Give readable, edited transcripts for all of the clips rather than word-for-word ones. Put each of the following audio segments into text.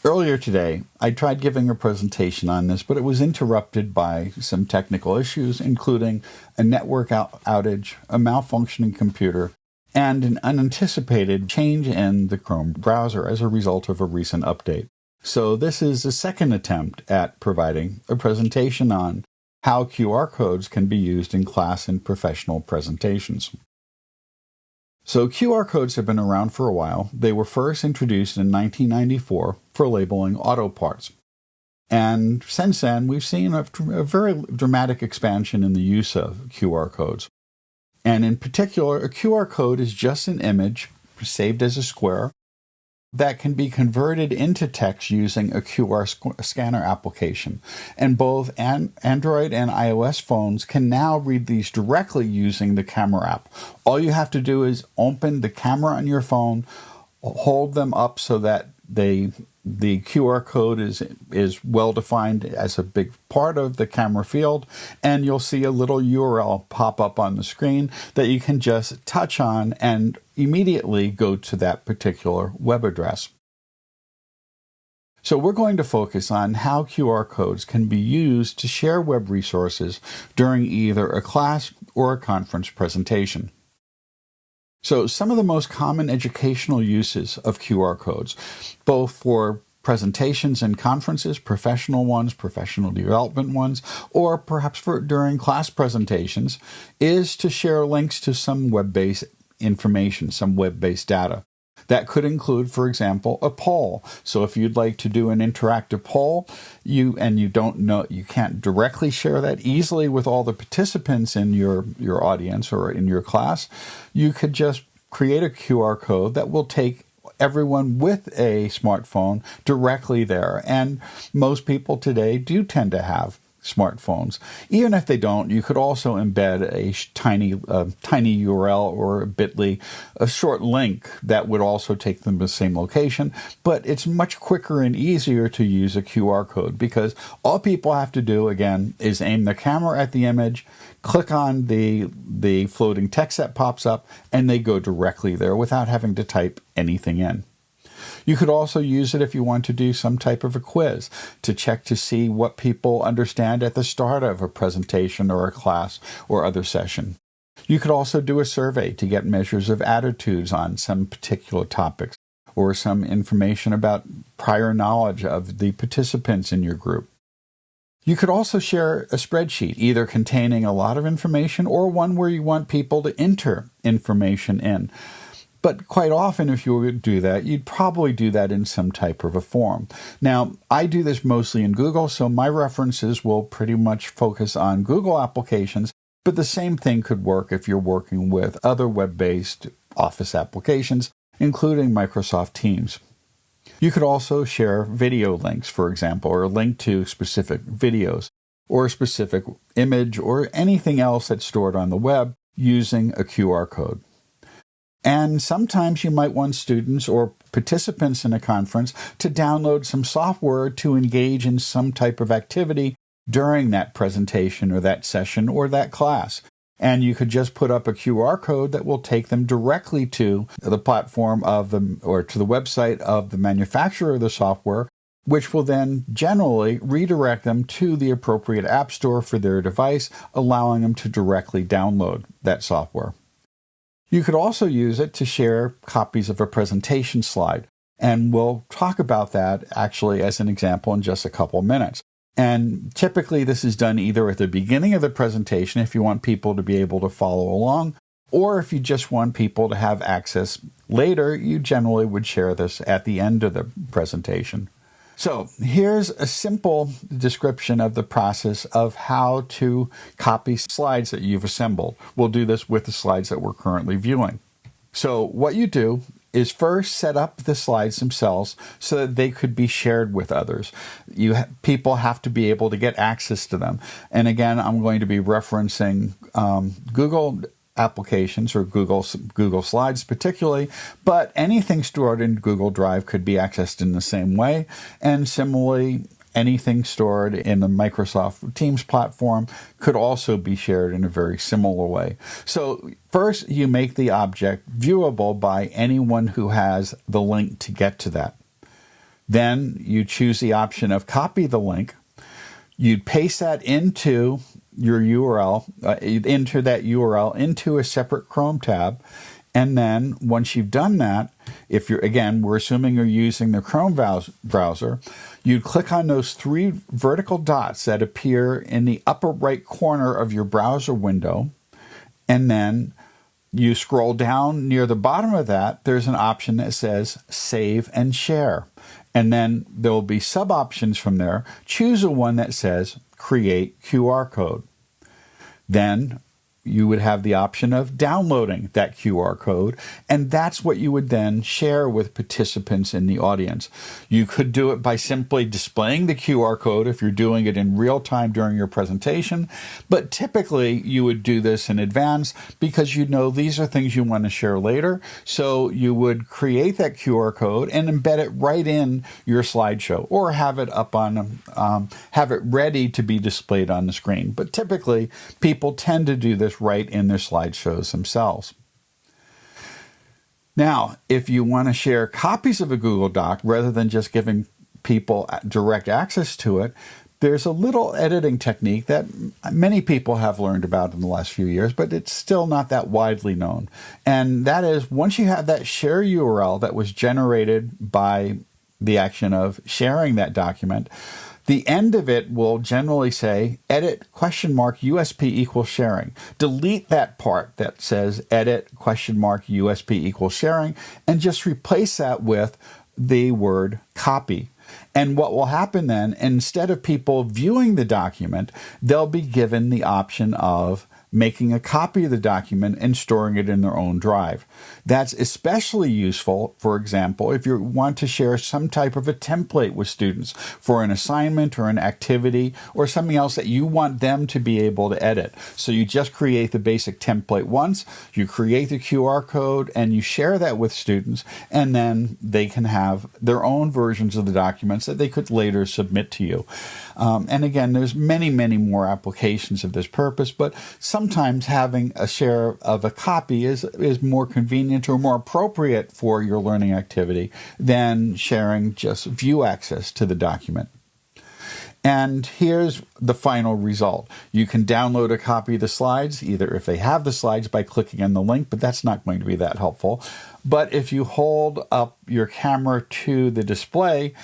Earlier today, I tried giving a presentation on this, but it was interrupted by some technical issues, including a network outage, a malfunctioning computer, and an unanticipated change in the Chrome browser as a result of a recent update. So this is a second attempt at providing a presentation on how QR codes can be used in class and professional presentations. So QR codes have been around for a while. They were first introduced in 1994 for labeling auto parts. And since then, we've seen a very dramatic expansion in the use of QR codes. And in particular, a QR code is just an image saved as a square that can be converted into text using a QR scanner application. And both Android and iOS phones can now read these directly using the camera app. All you have to do is open the camera on your phone, hold them up so that the QR code is well defined as a big part of the camera field, and you'll see a little URL pop up on the screen that you can just touch on and immediately go to that particular web address. So we're going to focus on how QR codes can be used to share web resources during either a class or a conference presentation. So some of the most common educational uses of QR codes, both for presentations and conferences, professional ones, professional development ones, or perhaps during class presentations, is to share links to some web-based information, some web-based data. That could include, for example, a poll. So if you'd like to do an interactive poll, you can't directly share that easily with all the participants in your audience or in your class, you could just create a QR code that will take everyone with a smartphone directly there. And most people today do tend to have smartphones. Even if they don't, you could also embed a tiny URL or a bit.ly, a short link that would also take them to the same location. But it's much quicker and easier to use a QR code because all people have to do, again, is aim the camera at the image, click on the floating text that pops up, and they go directly there without having to type anything in. You could also use it if you want to do some type of a quiz to check to see what people understand at the start of a presentation or a class or other session. You could also do a survey to get measures of attitudes on some particular topics or some information about prior knowledge of the participants in your group. You could also share a spreadsheet, either containing a lot of information or one where you want people to enter information in. But quite often, if you were to do that, you'd probably do that in some type of a form. Now, I do this mostly in Google, so my references will pretty much focus on Google applications, but the same thing could work if you're working with other web-based Office applications, including Microsoft Teams. You could also share video links, for example, or link to specific videos, or a specific image, or anything else that's stored on the web using a QR code. And sometimes you might want students or participants in a conference to download some software to engage in some type of activity during that presentation or that session or that class. And you could just put up a QR code that will take them directly to the platform or to the website of the manufacturer of the software, which will then generally redirect them to the appropriate app store for their device, allowing them to directly download that software. You could also use it to share copies of a presentation slide, and we'll talk about that actually as an example in just a couple of minutes. And typically this is done either at the beginning of the presentation if you want people to be able to follow along, or if you just want people to have access later, you generally would share this at the end of the presentation. So here's a simple description of the process of how to copy slides that you've assembled. We'll do this with the slides that we're currently viewing. So what you do is first set up the slides themselves so that they could be shared with others. People have to be able to get access to them. And again, I'm going to be referencing Google applications or Google Slides particularly, but anything stored in Google Drive could be accessed in the same way. And similarly, anything stored in the Microsoft Teams platform could also be shared in a very similar way. So first, you make the object viewable by anyone who has the link to get to that. Then you choose the option of copy the link. You'd paste that into your URL, enter that URL into a separate Chrome tab. And then once you've done that, if you're, again, we're assuming you're using the Chrome browser, you'd click on those three vertical dots that appear in the upper right corner of your browser window. And then you scroll down near the bottom of that, there's an option that says Save and Share. And then there will be sub-options from there. Choose the one that says Create QR Code. Then you would have the option of downloading that QR code, and that's what you would then share with participants in the audience. You could do it by simply displaying the QR code if you're doing it in real time during your presentation, but typically you would do this in advance because you know these are things you want to share later, so you would create that QR code and embed it right in your slideshow or have it up on, have it ready to be displayed on the screen. But typically people tend to do this right in their slideshows themselves. Now, if you want to share copies of a Google Doc rather than just giving people direct access to it, there's a little editing technique that many people have learned about in the last few years, but it's still not that widely known. And that is, once you have that share URL that was generated by the action of sharing that document, the end of it will generally say edit $USP equals sharing. Delete that part that says edit $USP equals sharing and just replace that with the word copy. And what will happen then, instead of people viewing the document, they'll be given the option of making a copy of the document and storing it in their own drive. That's especially useful, for example, if you want to share some type of a template with students for an assignment or an activity or something else that you want them to be able to edit. So you just create the basic template once, you create the QR code, and you share that with students, and then they can have their own versions of the documents that they could later submit to you. And again, there's many, many more applications of this purpose, but sometimes having a share of a copy is more convenient or more appropriate for your learning activity than sharing just view access to the document. And here's the final result. You can download a copy of the slides, either if they have the slides by clicking on the link, but that's not going to be that helpful. But if you hold up your camera to the display,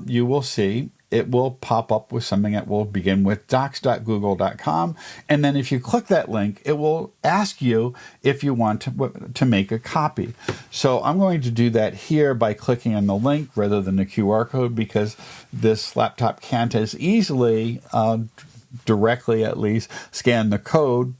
you will see it will pop up with something that will begin with docs.google.com. And then if you click that link, it will ask you if you want to make a copy. So I'm going to do that here by clicking on the link rather than the QR code because this laptop can't as easily, directly at least, scan the code.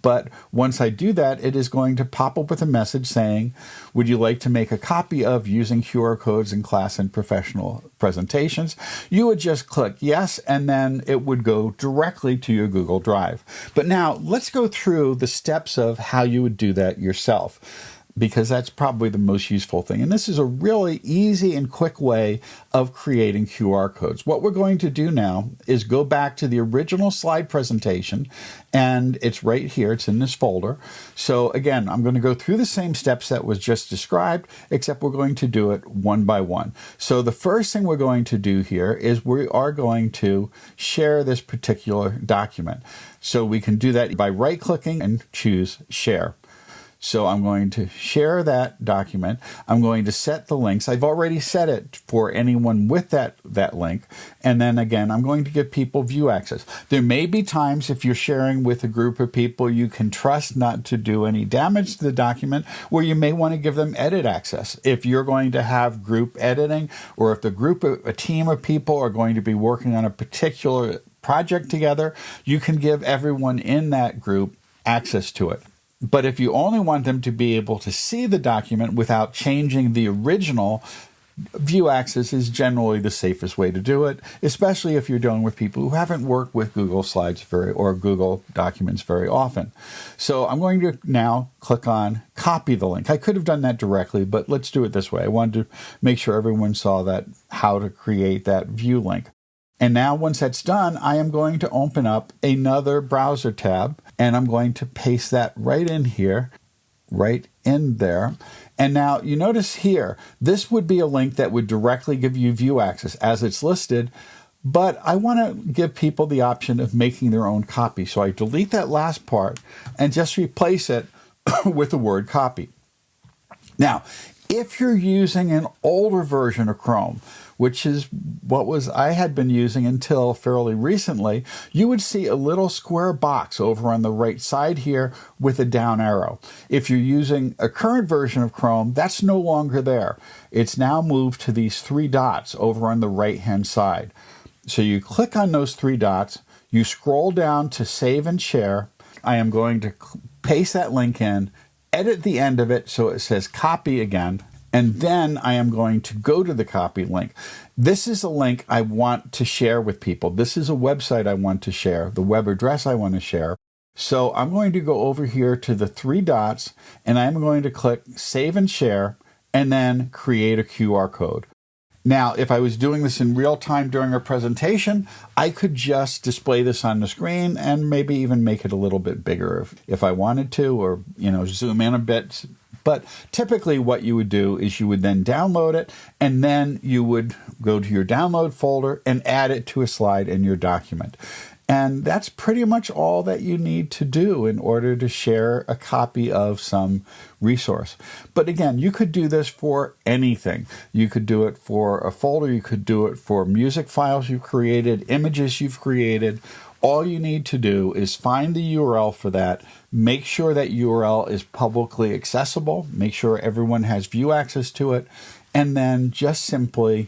But once I do that, it is going to pop up with a message saying, would you like to make a copy of using QR codes in class and professional presentations? You would just click yes, and then it would go directly to your Google Drive. But now let's go through the steps of how you would do that yourself, because that's probably the most useful thing. And this is a really easy and quick way of creating QR codes. What we're going to do now is go back to the original slide presentation, and it's right here. It's in this folder. So again, I'm going to go through the same steps that was just described, except we're going to do it one by one. So the first thing we're going to do here is we are going to share this particular document. So we can do that by right-clicking and choose Share. So I'm going to share that document. I'm going to set the links. I've already set it for anyone with that link. And then again, I'm going to give people view access. There may be times if you're sharing with a group of people you can trust not to do any damage to the document where you may want to give them edit access. If you're going to have group editing, or if a team of people are going to be working on a particular project together, you can give everyone in that group access to it. But if you only want them to be able to see the document without changing the original, view access is generally the safest way to do it, especially if you're dealing with people who haven't worked with Google Slides or Google Documents very often. So I'm going to now click on copy the link. I could have done that directly, but let's do it this way. I wanted to make sure everyone saw that how to create that view link. And now once that's done, I am going to open up another browser tab, and I'm going to paste that right in here right in there. And now you notice here, this would be a link that would directly give you view access as it's listed, but I want to give people the option of making their own copy. So I delete that last part and just replace it with the word copy. Now, if you're using an older version of Chrome, which is I had been using until fairly recently, you would see a little square box over on the right side here with a down arrow. If you're using a current version of Chrome, that's no longer there. It's now moved to these 3 dots over on the right-hand side. So you click on those 3 dots, you scroll down to Save and Share. I am going to paste that link in, edit the end of it so it says copy again, and then I am going to go to the copy link. This is a link I want to share with people. This is a website I want to share, the web address I want to share. So I'm going to go over here to the 3 dots, and I'm going to click Save and Share, and then create a QR code. Now, if I was doing this in real time during a presentation, I could just display this on the screen and maybe even make it a little bit bigger if I wanted to, or zoom in a bit. But typically what you would do is you would then download it, and then you would go to your download folder and add it to a slide in your document. And that's pretty much all that you need to do in order to share a copy of some resource. But again, you could do this for anything. You could do it for a folder. You could do it for music files you've created, images you've created. All you need to do is find the URL for that. Make sure that URL is publicly accessible. Make sure everyone has view access to it. And then just simply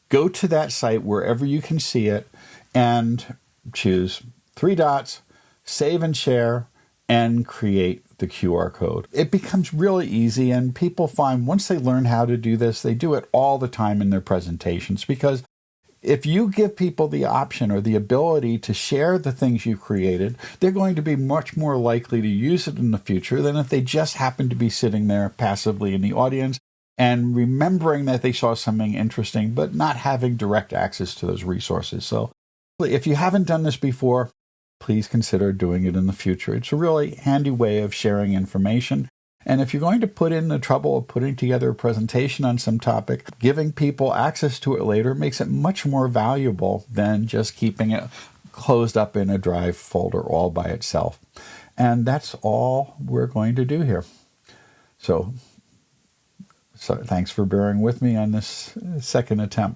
go to that site wherever you can see it and choose 3 dots, save and share, and create the QR code. It becomes really easy, and people find once they learn how to do this, they do it all the time in their presentations, because if you give people the option or the ability to share the things you created, they're going to be much more likely to use it in the future than if they just happen to be sitting there passively in the audience and remembering that they saw something interesting, but not having direct access to those resources. So if you haven't done this before, please consider doing it in the future. It's a really handy way of sharing information. And if you're going to put in the trouble of putting together a presentation on some topic, giving people access to it later makes it much more valuable than just keeping it closed up in a Drive folder all by itself. And that's all we're going to do here. So thanks for bearing with me on this second attempt.